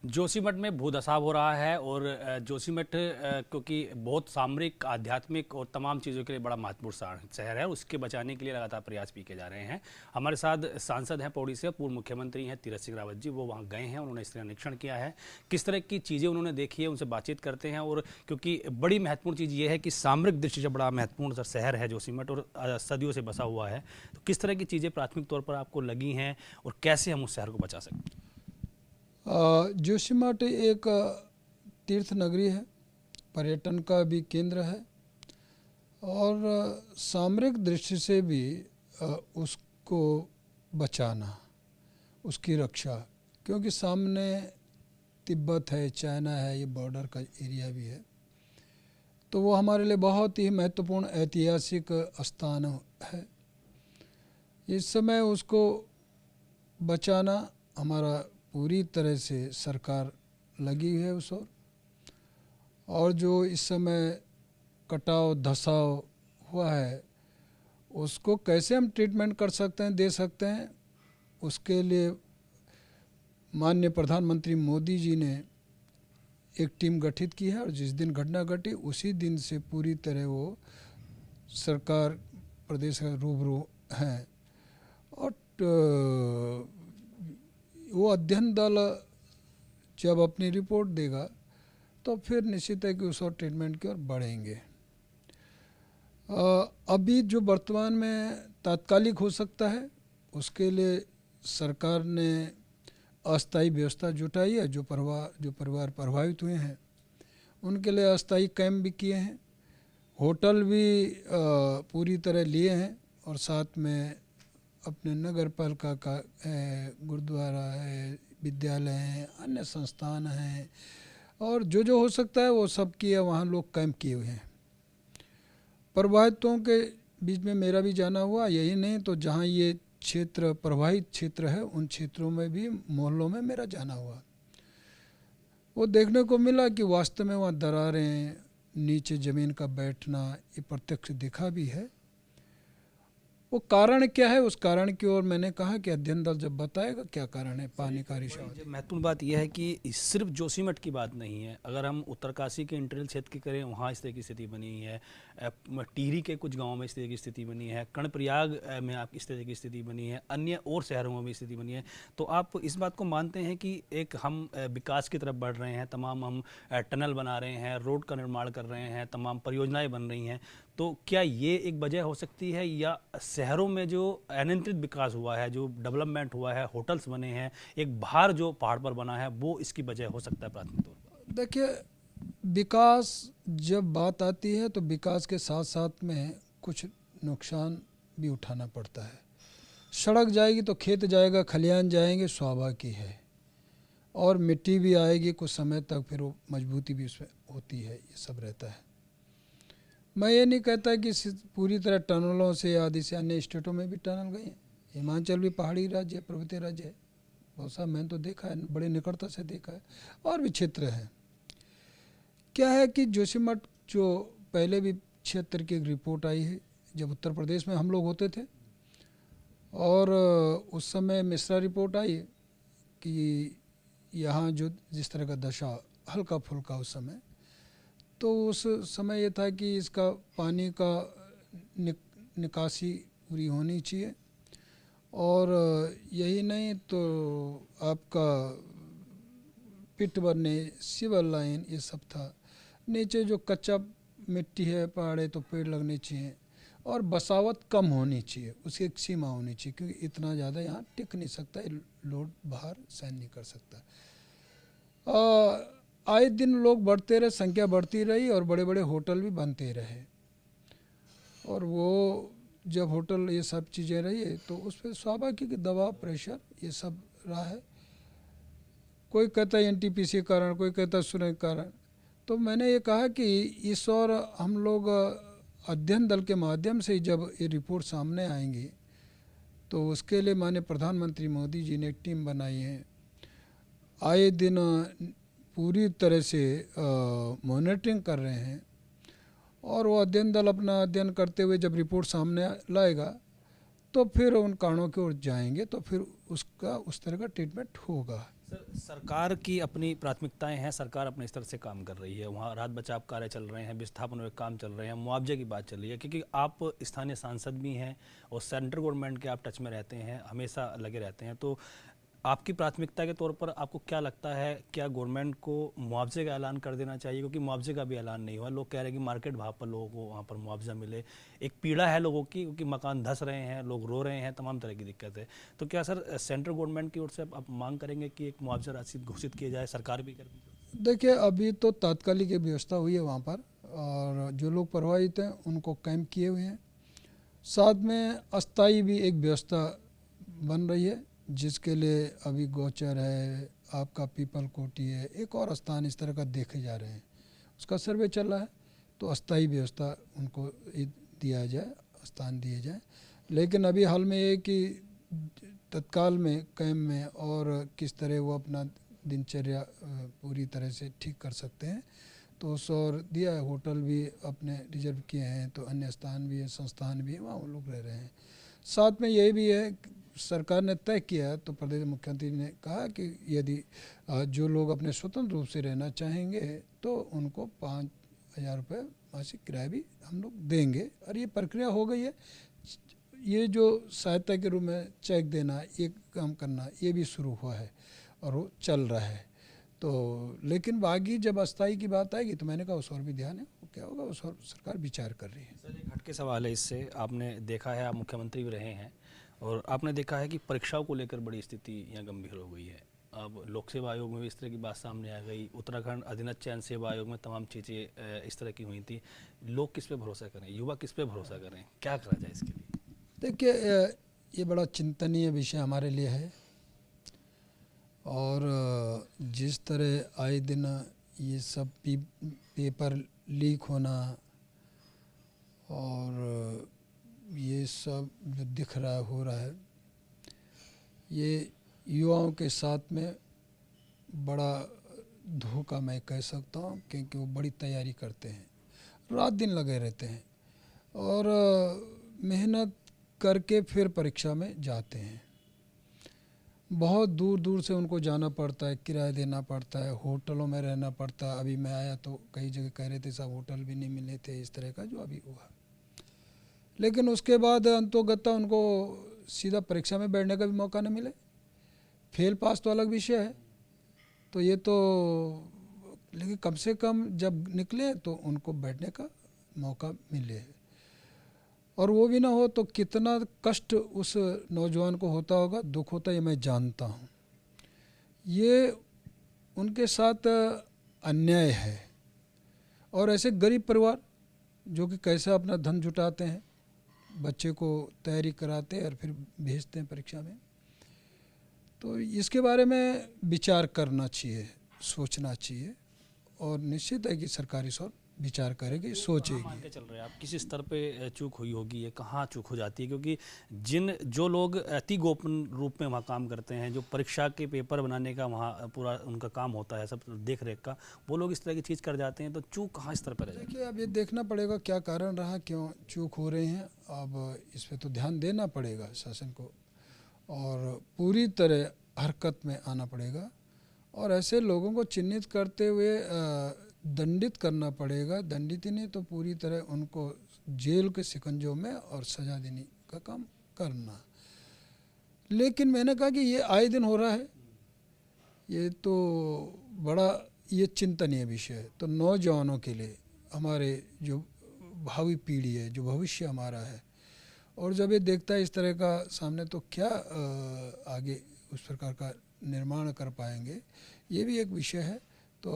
जोशीमठ में भूधसाव हो रहा है और जोशीमठ क्योंकि बहुत सामरिक, आध्यात्मिक और तमाम चीज़ों के लिए बड़ा महत्वपूर्ण शहर है, उसके बचाने के लिए लगातार प्रयास भी किए जा रहे हैं। हमारे साथ सांसद हैं पौड़ी से, पूर्व मुख्यमंत्री हैं तीरथ सिंह रावत जी, वो वहाँ गए हैं, उन्होंने इसका निरीक्षण किया है, किस तरह की चीज़ें उन्होंने देखी है, उनसे बातचीत करते हैं। और क्योंकि बड़ी महत्वपूर्ण चीज़ ये है कि सामरिक दृष्टि से बड़ा महत्वपूर्ण शहर है जोशीमठ और सदियों से बसा हुआ है, तो किस तरह की चीज़ें प्राथमिक तौर पर आपको लगी हैं और कैसे हम उस शहर को बचा सकते हैं? जोशीमठ एक तीर्थ नगरी है, पर्यटन का भी केंद्र है और सामरिक दृष्टि से भी उसको बचाना, उसकी रक्षा, क्योंकि सामने तिब्बत है, चाइना है, ये बॉर्डर का एरिया भी है, तो वो हमारे लिए बहुत ही महत्वपूर्ण ऐतिहासिक स्थान है। इस समय उसको बचाना हमारा पूरी तरह से सरकार लगी है उस और जो इस समय कटाव धसाव हुआ है उसको कैसे हम ट्रीटमेंट कर सकते हैं, दे सकते हैं, उसके लिए माननीय प्रधानमंत्री मोदी जी ने एक टीम गठित की है और जिस दिन घटना घटी उसी दिन से पूरी तरह वो सरकार प्रदेश का रूबरू हैं और वो अध्ययन दल जब अपनी रिपोर्ट देगा तो फिर निश्चित है कि उस और ट्रीटमेंट की ओर बढ़ेंगे। अभी जो वर्तमान में तात्कालिक हो सकता है उसके लिए सरकार ने अस्थायी व्यवस्था जुटाई है। जो परिवार प्रभावित हुए हैं उनके लिए अस्थायी कैंप भी किए हैं, होटल भी पूरी तरह लिए हैं और साथ में अपने नगर पालिका का गुरुद्वारा है, विद्यालय हैं, अन्य संस्थान हैं और जो हो सकता है वो सब किए, वहाँ लोग कैंप किए हुए हैं। प्रभावितों के बीच में मेरा भी जाना हुआ, यही नहीं तो जहाँ ये क्षेत्र प्रभावित क्षेत्र है उन क्षेत्रों में भी, मोहल्लों में मेरा जाना हुआ। वो देखने को मिला कि वास्तव में वहाँ दरारें, नीचे ज़मीन का बैठना, ये प्रत्यक्ष दिखा भी है। वो कारण क्या है, उस कारण की ओर मैंने कहा कि अध्ययन दल जब बताएगा क्या कारण है पानी का रिसाव। महत्वपूर्ण बात यह है कि सिर्फ जोशीमठ की बात नहीं है, अगर हम उत्तरकाशी के इंटीरियर क्षेत्र की करें वहाँ इस तरह की स्थिति बनी है, टिहरी के कुछ गांवों में इस तरह की स्थिति बनी है, कर्णप्रयाग में आप इस तरह की स्थिति बनी है, अन्य और शहरों में भी स्थिति बनी है। तो आप इस बात को मानते हैं कि एक हम विकास की तरफ बढ़ रहे हैं, तमाम हम टनल बना रहे हैं, रोड का निर्माण कर रहे हैं, तमाम परियोजनाएं बन रही हैं, तो क्या ये एक वजह हो सकती है या शहरों में जो अनियंत्रित विकास हुआ है, जो डेवलपमेंट हुआ है, होटल्स बने हैं, एक भार जो पहाड़ पर बना है, वो इसकी वजह हो सकता है प्राथमिक तौर पर? देखिए, विकास जब बात आती है तो विकास के साथ साथ में कुछ नुकसान भी उठाना पड़ता है। सड़क जाएगी तो खेत जाएगा, खलिहान जाएंगे, स्वाभाविक है, और मिट्टी भी आएगी कुछ समय तक, फिर वो मजबूती भी उसमें होती है, ये सब रहता है। मैं ये नहीं कहता कि पूरी तरह टनलों से आदि से, अन्य स्टेटों में भी टनल गई हैं, हिमाचल भी पहाड़ी राज्य है, पर्वतीय राज्य है, बहुत सा मैंने तो देखा है, बड़े निकटता से देखा है, और भी क्षेत्र हैं। क्या है कि जोशीमठ जो पहले भी क्षेत्र की एक रिपोर्ट आई है, जब उत्तर प्रदेश में हम लोग होते थे और उस समय मिश्रा रिपोर्ट आई कि यहाँ जो जिस तरह का दशा हल्का फुल्का उस समय, तो उस समय ये था कि इसका पानी का निकासी पूरी होनी चाहिए और यही नहीं तो आपका पिट बनने, सिवर लाइन, ये सब था। नीचे जो कच्चा मिट्टी है, पहाड़े, तो पेड़ लगने चाहिए और बसावट कम होनी चाहिए, उसकी एक सीमा होनी चाहिए, क्योंकि इतना ज़्यादा यहाँ टिक नहीं सकता, लोड बाहर सहन नहीं कर सकता। आए दिन लोग बढ़ते रहे, संख्या बढ़ती रही और बड़े बड़े होटल भी बनते रहे, और वो जब होटल ये सब चीज़ें रही है तो उस पर स्वाभाविक दबाव, प्रेशर, ये सब रहा है। कोई कहता है एनटीपीसी के कारण, कोई कहता है सुरंग के कारण। तो मैंने ये कहा कि इस और हम लोग अध्ययन दल के माध्यम से जब ये रिपोर्ट सामने आएंगी तो उसके लिए माननीय प्रधानमंत्री मोदी जी ने एक टीम बनाई है, आए दिन पूरी तरह से मॉनिटरिंग कर रहे हैं, और वो अध्ययन दल अपना अध्ययन करते हुए जब रिपोर्ट सामने लाएगा तो फिर उन कारणों की ओर जाएंगे, तो फिर उसका उस तरह का ट्रीटमेंट होगा। सर, सरकार की अपनी प्राथमिकताएं हैं, सरकार अपने स्तर से काम कर रही है, वहाँ राहत बचाव कार्य चल रहे हैं, विस्थापन में काम चल रहे हैं, मुआवजे की बात चल रही है, क्योंकि आप स्थानीय सांसद भी हैं और सेंट्रल गवर्नमेंट के आप टच में रहते हैं, हमेशा लगे रहते हैं, तो आपकी प्राथमिकता के तौर पर आपको क्या लगता है, क्या गवर्नमेंट को मुआवजे का ऐलान कर देना चाहिए? क्योंकि मुआवजे का भी ऐलान नहीं हुआ, लोग कह रहे हैं कि मार्केट भाव पर लोगों को वहाँ पर मुआवजा मिले। एक पीड़ा है लोगों की, क्योंकि मकान धंस रहे हैं, लोग रो रहे हैं, तमाम तरह की दिक्कत है। तो क्या सर सेंट्रल गवर्नमेंट की ओर से आप मांग करेंगे कि एक मुआवजा राशि घोषित किया जाए, सरकार भी करे? देखिए, अभी तो तात्कालिक व्यवस्था हुई है वहाँ पर, और जो लोग प्रभावित हैं उनको कैंप किए हुए हैं। साथ में अस्थाई भी एक व्यवस्था बन रही है, जिसके लिए अभी गोचर है, आपका पीपल कोटी है, एक और स्थान इस तरह का देखे जा रहे हैं, उसका सर्वे चल रहा है। तो अस्थाई व्यवस्था उनको दिया जाए, स्थान दिए जाए। लेकिन अभी हाल में ये कि तत्काल में कैंप में और किस तरह वो अपना दिनचर्या पूरी तरह से ठीक कर सकते हैं, तो उस और दिया है। होटल भी अपने रिजर्व किए हैं, तो अन्य स्थान भी है, संस्थान भी है, वहाँ वो लोग रह रहे हैं। साथ में ये भी है, सरकार ने तय किया है, तो प्रदेश मुख्यमंत्री ने कहा कि यदि जो लोग अपने स्वतंत्र रूप से रहना चाहेंगे तो उनको 5,000 रुपये मासिक किराया भी हम लोग देंगे। और ये प्रक्रिया हो गई है। ये जो सहायता के रूप में चेक देना, ये काम करना, ये भी शुरू हुआ है और वो चल रहा है। तो लेकिन बाकी जब अस्थाई की बात आएगी तो मैंने कहा उस और भी ध्यान है, वो क्या होगा उस और सरकार विचार कर रही है। सर, एक हटके सवाल है इससे, आपने देखा है, आप मुख्यमंत्री भी रहे हैं और आपने देखा है कि परीक्षाओं को लेकर बड़ी स्थिति यहाँ गंभीर हो गई है। अब लोक सेवा आयोग में भी इस तरह की बात सामने आ गई, उत्तराखंड अधीनस्थ चयन सेवा आयोग में तमाम चीज़ें इस तरह की हुई थी। लोग किस पे भरोसा करें, युवा किस पे भरोसा करें, क्या करा जाए इसके लिए? देखिए, ये बड़ा चिंतनीय विषय हमारे लिए है। और जिस तरह आए दिन ये सब पेपर लीक होना और ये सब जो दिख रहा है, हो रहा है, ये युवाओं के साथ में बड़ा धोखा मैं कह सकता हूँ, क्योंकि वो बड़ी तैयारी करते हैं, रात दिन लगे रहते हैं और मेहनत करके फिर परीक्षा में जाते हैं। बहुत दूर दूर से उनको जाना पड़ता है, किराया देना पड़ता है, होटलों में रहना पड़ता है। अभी मैं आया तो कई जगह कह रहे थे सब होटल भी नहीं मिले थे, इस तरह का जो अभी हुआ। लेकिन उसके बाद अंतोगत्ता उनको सीधा परीक्षा में बैठने का भी मौका न मिले। फेल पास तो अलग विषय है, तो ये तो, लेकिन कम से कम जब निकले तो उनको बैठने का मौका मिले। और वो भी ना हो तो कितना कष्ट उस नौजवान को होता होगा, दुख होता है, ये मैं जानता हूँ। ये उनके साथ अन्याय है। और ऐसे गरीब परिवार जो कि कैसे अपना धन जुटाते हैं, बच्चे को तैयारी कराते हैं और फिर भेजते हैं परीक्षा में, तो इसके बारे में विचार करना चाहिए, सोचना चाहिए। और निश्चित है कि सरकार इस और विचार करेगी, सोचेगी। मान के चल रहे हैं आप, किस स्तर पे चूक हुई होगी, ये कहाँ चूक हो जाती है? क्योंकि जो लोग अति गोपन रूप में वहाँ काम करते हैं, जो परीक्षा के पेपर बनाने का वहाँ पूरा उनका काम होता है, सब देख रेख का, वो लोग इस तरह की चीज़ कर जाते हैं, तो चूक कहाँ स्तर पर है? देखिए, अब ये देखना पड़ेगा क्या कारण रहा, क्यों चूक हो रहे हैं। अब इस पर तो ध्यान देना पड़ेगा शासन को और पूरी तरह हरकत में आना पड़ेगा और ऐसे लोगों को चिन्हित करते हुए दंडित करना पड़ेगा। दंडित ही नहीं तो पूरी तरह उनको जेल के शिकंजों में और सजा देने का काम करना। लेकिन मैंने कहा कि ये आए दिन हो रहा है, ये तो बड़ा ये चिंतनीय विषय है। तो नौजवानों के लिए, हमारे जो भावी पीढ़ी है, जो भविष्य हमारा है, और जब ये देखता है इस तरह का सामने, तो क्या आगे उस प्रकार का निर्माण कर पाएंगे, ये भी एक विषय है। तो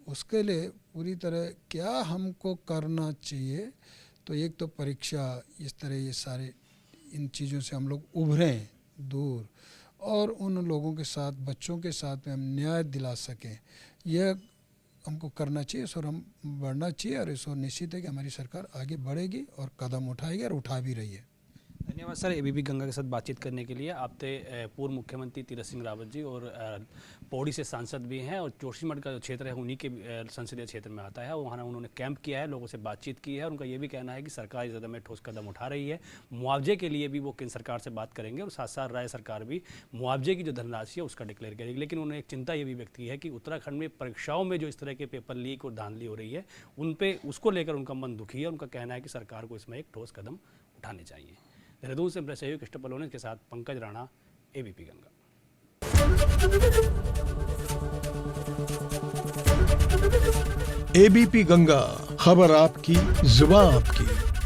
उसके लिए पूरी तरह क्या हमको करना चाहिए, तो एक तो परीक्षा, इस तरह ये सारे इन चीज़ों से हम लोग उभरें दूर और उन लोगों के साथ, बच्चों के साथ में हम न्याय दिला सकें, यह हमको करना चाहिए। इस और हम बढ़ना चाहिए और इस और निश्चित है कि हमारी सरकार आगे बढ़ेगी और कदम उठाएगी और उठा भी रही है। धन्यवाद सर, एबीपी गंगा के साथ बातचीत करने के लिए। आप थे पूर्व मुख्यमंत्री तीरथ सिंह रावत जी और पौड़ी से सांसद भी हैं और जोशीमठ का जो क्षेत्र है उन्हीं के संसदीय क्षेत्र में आता है। वहाँ उन्होंने कैंप किया है, लोगों से बातचीत की है। उनका ये भी कहना है कि सरकार इस ज़्यादा में ठोस कदम उठा रही है। मुआवजे के लिए भी वो केंद्र सरकार से बात करेंगे और साथ साथ राज्य सरकार भी मुआवजे की जो धनराशि है उसका डिक्लेयर करेगी। लेकिन उन्होंने एक चिंता ये भी व्यक्त की है कि उत्तराखंड में परीक्षाओं में जो इस तरह के पेपर लीक और धांधली हो रही है उन पे उसको लेकर उनका मन दुखी है। उनका कहना है कि सरकार को इसमें एक ठोस कदम उठाने चाहिए। देहरादून से प्रेस सहयोगी कृष्ण पलोने के साथ पंकज राणा, एबीपी गंगा। एबीपी गंगा, खबर आपकी, जुबान आपकी।